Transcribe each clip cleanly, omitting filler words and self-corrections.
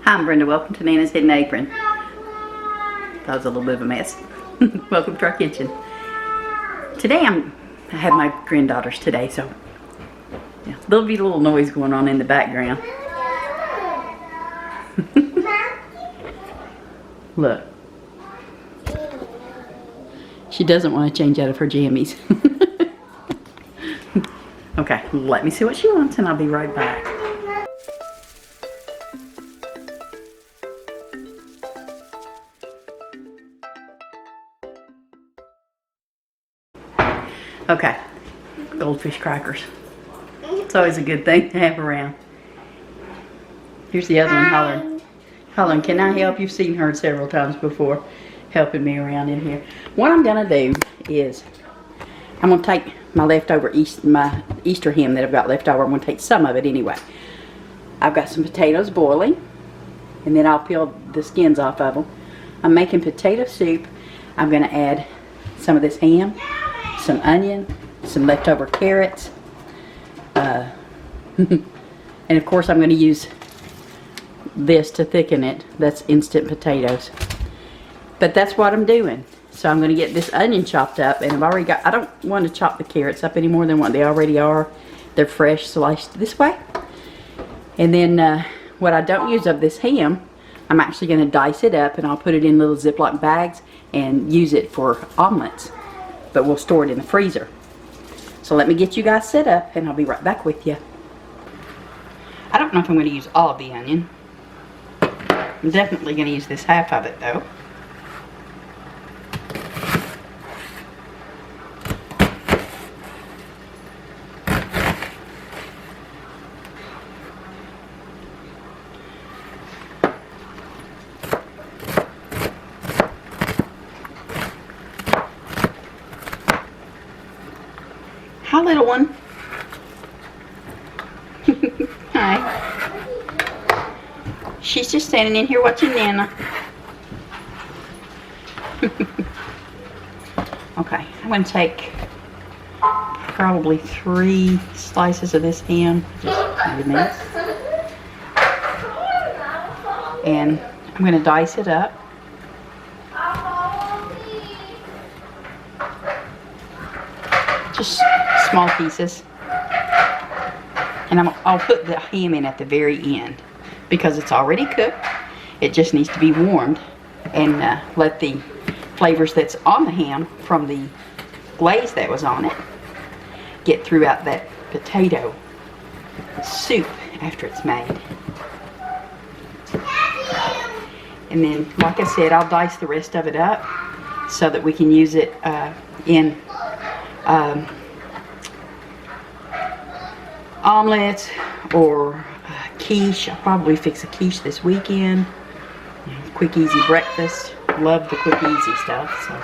Hi, I'm Brenda. Welcome to Nana's Hidden Apron. That was a little bit of a mess. Welcome to our kitchen. Today I have my granddaughters today, so yeah, there'll be a little noise going on in the background. Look. She doesn't want to change out of her jammies. Okay, let me see what she wants and I'll be right back. Okay, goldfish crackers. It's always a good thing to have around. Here's the other one hollering. Hollering, can I help? You've seen her several times before helping me around in here. What I'm gonna do is I'm gonna take my leftover my Easter ham that I've got left over. I'm gonna take some of it anyway. I've got some potatoes boiling, and then I'll peel the skins off of them. I'm making potato soup. I'm gonna add some of this ham, some onion, some leftover carrots, and of course I'm going to use this to thicken it. That's instant potatoes. But that's what I'm doing. So I'm going to get this onion chopped up, and I've already got, I don't want to chop the carrots up any more than what they already are. They're fresh sliced this way. And then what I don't use of this ham, I'm actually going to dice it up, and I'll put it in little Ziploc bags and use it for omelets. But we'll store it in the freezer. So let me get you guys set up and I'll be right back with you. I don't know if I'm going to use all of the onion. I'm definitely going to use this half of it though. Hi, little one. Hi. She's just standing in here watching Nana. Okay, I'm going to take probably 3 slices of this ham. Just maybe mince. And I'm going to dice it up. Just small pieces, and I'll put the ham in at the very end because it's already cooked. It just needs to be warmed and let the flavors that's on the ham from the glaze that was on it get throughout that potato soup after it's made. And then, like I said, I'll dice the rest of it up so that we can use it in omelets or quiche. I'll probably fix a quiche this weekend. Quick easy breakfast. Love the quick easy stuff. So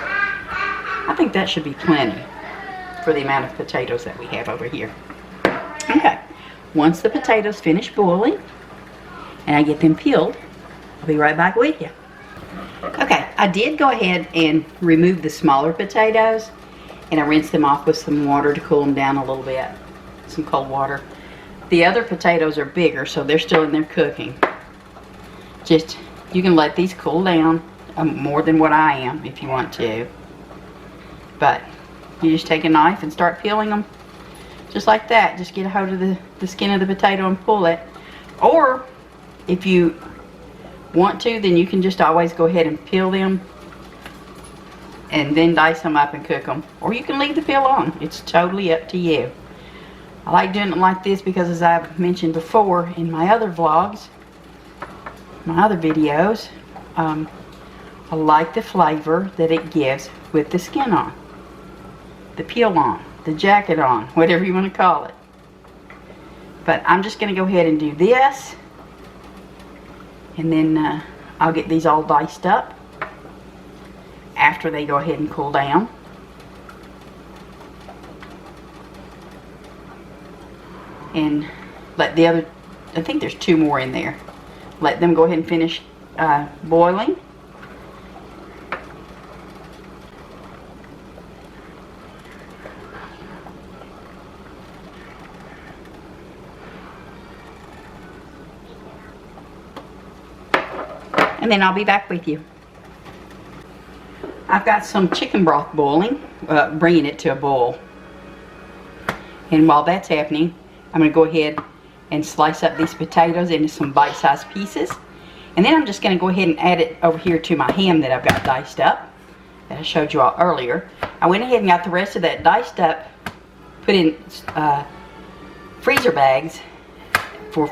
I think that should be plenty for the amount of potatoes that we have over here. Okay, once the potatoes finish boiling and I get them peeled, I'll be right back with you. Okay, I did go ahead and remove the smaller potatoes, and I rinsed them off with some water to cool them down a little bit. Some cold water. The other potatoes are bigger, so they're still in there cooking. Just, you can let these cool down more than what I am if you want to. But you just take a knife and start peeling them just like that. Just get a hold of the skin of the potato and pull it. Or if you want to, then you can just always go ahead and peel them and then dice them up and cook them. Or you can leave the peel on. It's totally up to you. I like doing it like this because, as I've mentioned before in my other vlogs, my other videos, I like the flavor that it gives with the skin on, the peel on, the jacket on, whatever you want to call it. But I'm just going to go ahead and do this, and then I'll get these all diced up after they go ahead and cool down. And let the other, I think there's 2 more in there. Let them go ahead and finish boiling. and then I'll be back with you. I've got some chicken broth boiling, bringing it to a boil. And while that's happening, I'm going to go ahead and slice up these potatoes into some bite-sized pieces. And then I'm just going to go ahead and add it over here to my ham that I've got diced up, that I showed you all earlier. I went ahead and got the rest of that diced up, put in freezer bags for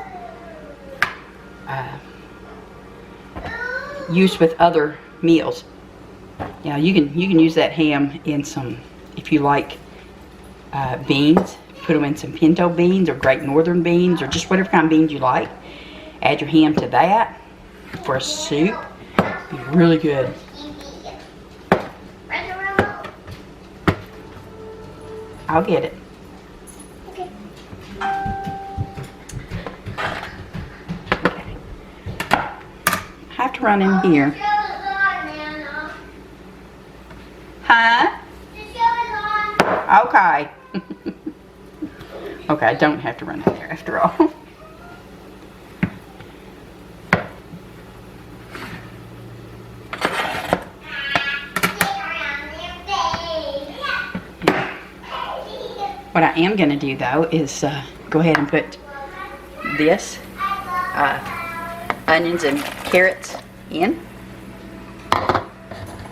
use with other meals. You know, you can use that ham in some, if you like beans, put them in some pinto beans or Great Northern beans or just whatever kind of beans you like. Add your ham to that for a soup. Be really good. I'll get it. Okay. I have to run in here. Huh? Okay. Okay, I don't have to run in there after all. What I am going to do though is go ahead and put this onions and carrots in,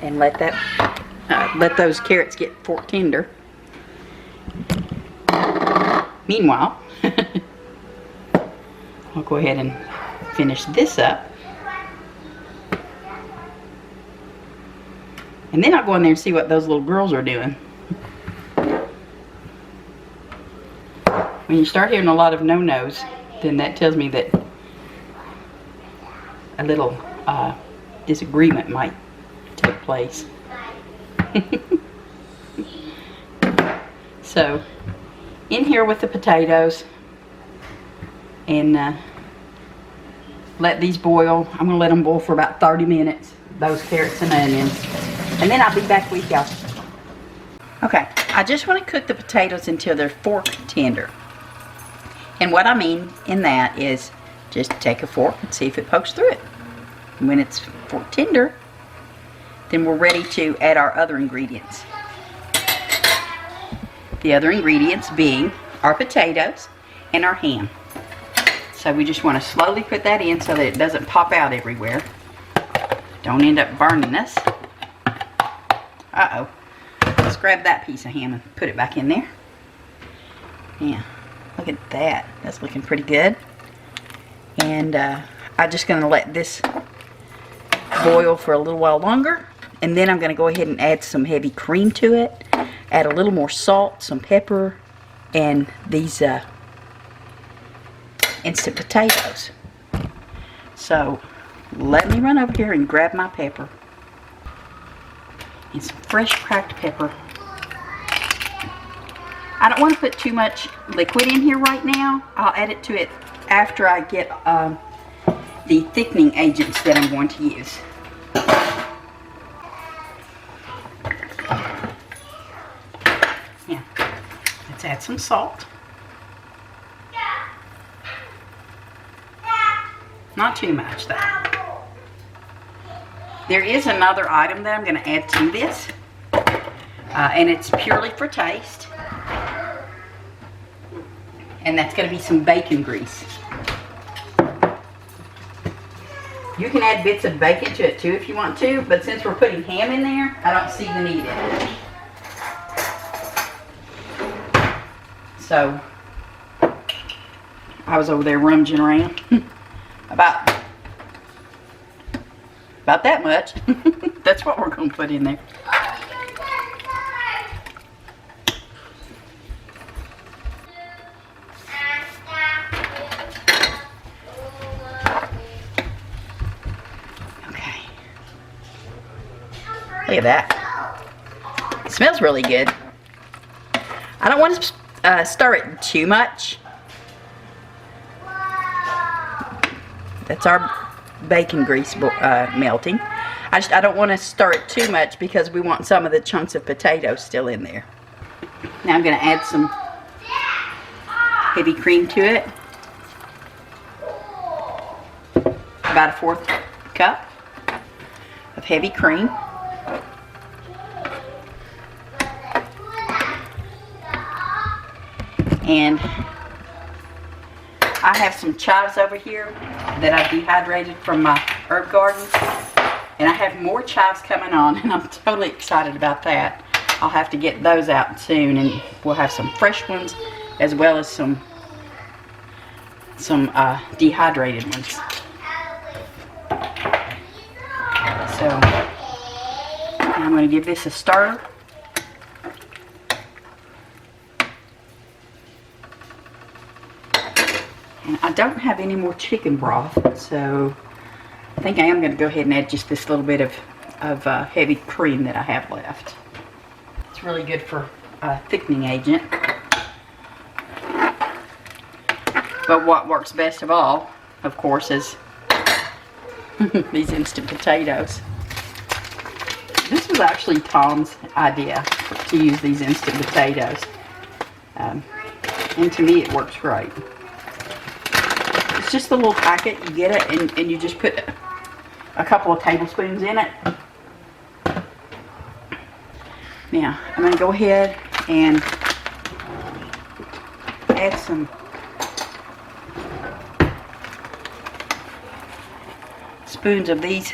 and let those carrots get fork tender. Meanwhile, I'll go ahead and finish this up, and then I'll go in there and see what those little girls are doing. When you start hearing a lot of no-nos, then that tells me that a little disagreement might take place. So, in here with the potatoes, and let these boil. I'm going to let them boil for about 30 minutes, those carrots and onions, and then I'll be back with y'all. Okay, I just want to cook the potatoes until they're fork tender. And what I mean in that is just take a fork and see if it pokes through it. And when it's fork tender, then we're ready to add our other ingredients. The other ingredients being our potatoes and our ham. So we just want to slowly put that in so that it doesn't pop out everywhere. Don't end up burning us. Uh-oh. Let's grab that piece of ham and put it back in there. Yeah. Look at that. That's looking pretty good. And I'm just going to let this boil for a little while longer. And then I'm going to go ahead and add some heavy cream to it. Add a little more salt, some pepper, and these instant potatoes. So let me run over here and grab my pepper. And some fresh cracked pepper. I don't want to put too much liquid in here right now. I'll add it to it after I get the thickening agents that I'm going to use. Yeah, let's add some salt. Not too much though. There is another item that I'm going to add to this, and it's purely for taste. And that's going to be some bacon grease. You can add bits of bacon to it too if you want to, but since we're putting ham in there, I don't see the need in it. So, I was over there rummaging around. about that much. That's what we're going to put in there. Look at that. It smells really good. I don't want to stir it too much. That's our bacon grease melting. I don't want to stir it too much because we want some of the chunks of potatoes still in there. Now I'm going to add some heavy cream to it. About a 1/4 cup. heavy cream. And I have some chives over here that I've dehydrated from my herb garden. And I have more chives coming on, and I'm totally excited about that. I'll have to get those out soon, and we'll have some fresh ones as well as some dehydrated ones. So I'm going to give this a stir. And I don't have any more chicken broth, so I think I am going to go ahead and add just this little bit of heavy cream that I have left. It's really good for a thickening agent. But what works best of all, of course, is these instant potatoes. This was actually Tom's idea to use these instant potatoes. And to me, it works great. It's just a little packet. You get it, and you just put a couple of tablespoons in it. Now, I'm going to go ahead and add some spoons of these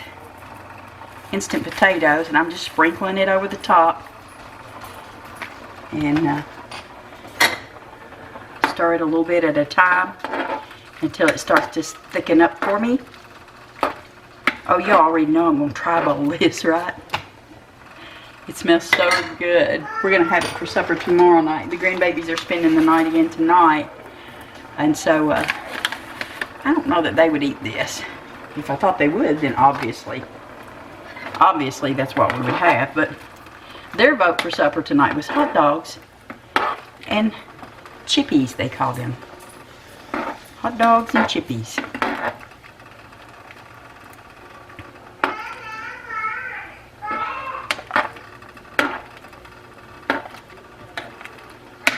instant potatoes, and I'm just sprinkling it over the top, and stir it a little bit at a time until it starts to thicken up for me. Oh, you already know I'm going to try bowl this, right? It smells so good. We're going to have it for supper tomorrow night. The grandbabies are spending the night again tonight, and so I don't know that they would eat this. If I thought they would, then obviously that's what we would have. But their vote for supper tonight was hot dogs and chippies, they call them. Hot dogs and chippies.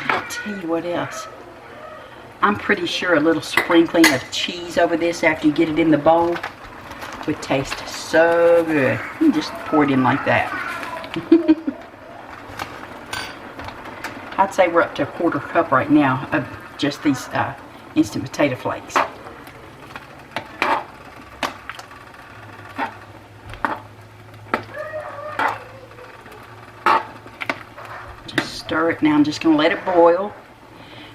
I'll tell you what else. I'm pretty sure a little sprinkling of cheese over this after you get it in the bowl would taste so good. You just pour it in like that. I'd say we're up to a quarter cup right now of just these instant potato flakes. Just stir it. Now I'm just going to let it boil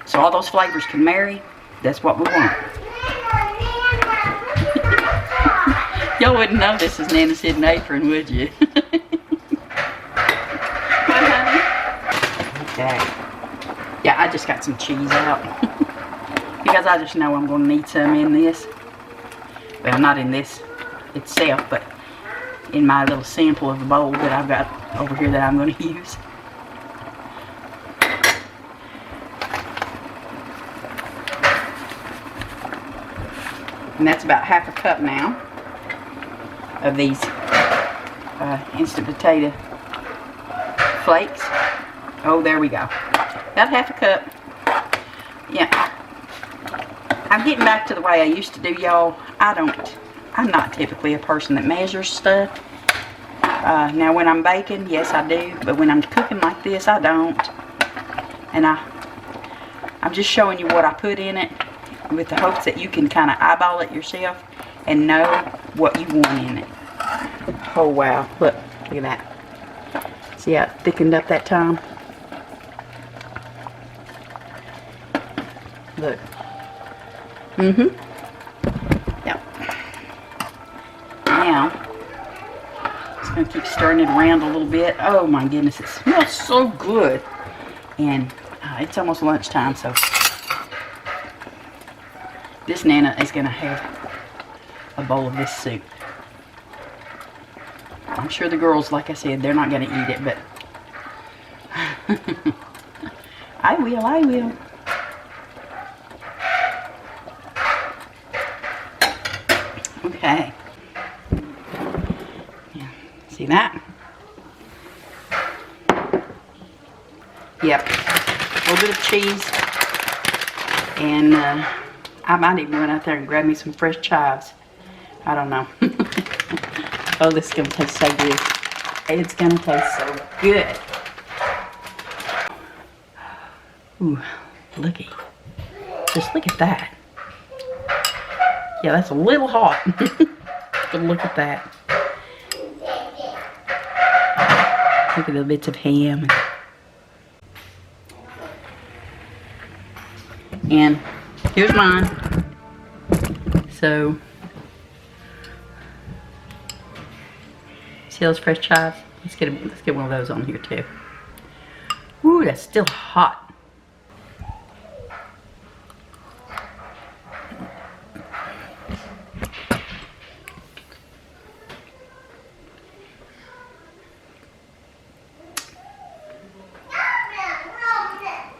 so all those flavors can marry. That's what we want. Y'all wouldn't know this is Nana's hidden apron, would you? What, honey? Okay. Yeah, I just got some cheese out. Because I just know I'm going to need some in this. Well, not in this itself, but in my little sample of the bowl that I've got over here that I'm going to use. And that's about half a cup now of these instant potato flakes. Oh, there we go. About half a cup. Yeah. I'm getting back to the way I used to do, y'all. I'm not typically a person that measures stuff. Now when I'm baking, yes I do. But when I'm cooking like this, I don't. And I'm just showing you what I put in it, with the hopes that you can kind of eyeball it yourself and know what you want in it. Oh wow, look at that. See how it thickened up that time? Look. Yep. Now, just going to keep stirring it around a little bit. Oh my goodness, it smells so good. And it's almost lunchtime, so this Nana is going to have a bowl of this soup. I'm sure the girls, like I said, they're not going to eat it, but I will. Okay. Yeah. See that? Yep. A little bit of cheese. And I might even run out there and grab me some fresh chives. I don't know. Oh, this is going to taste so good. It's going to taste so good. Ooh, looky. Just look at that. Yeah, that's a little hot. But look at that. Look at the bits of ham. And here's mine. So, see those fresh chives? Let's get one of those on here too. Ooh, that's still hot.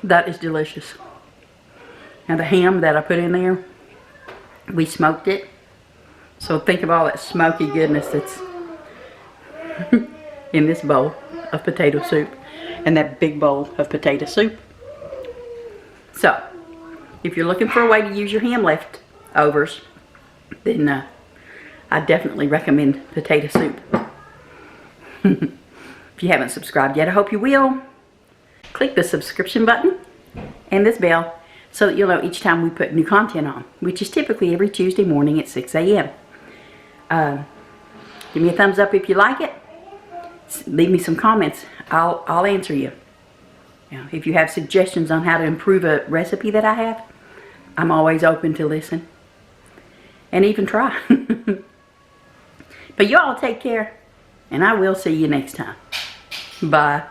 That is delicious. Now the ham that I put in there, we smoked it. So think of all that smoky goodness that's in this bowl of potato soup and that big bowl of potato soup. So, if you're looking for a way to use your ham leftovers, then I definitely recommend potato soup. If you haven't subscribed yet, I hope you will. Click the subscription button and this bell so that you'll know each time we put new content on, which is typically every Tuesday morning at 6 a.m. Give me a thumbs up if you like it. Leave me some comments. I'll answer you. If you have suggestions on how to improve a recipe that I have, I'm always open to listen and even try. But you all take care, and I will see you next time. Bye.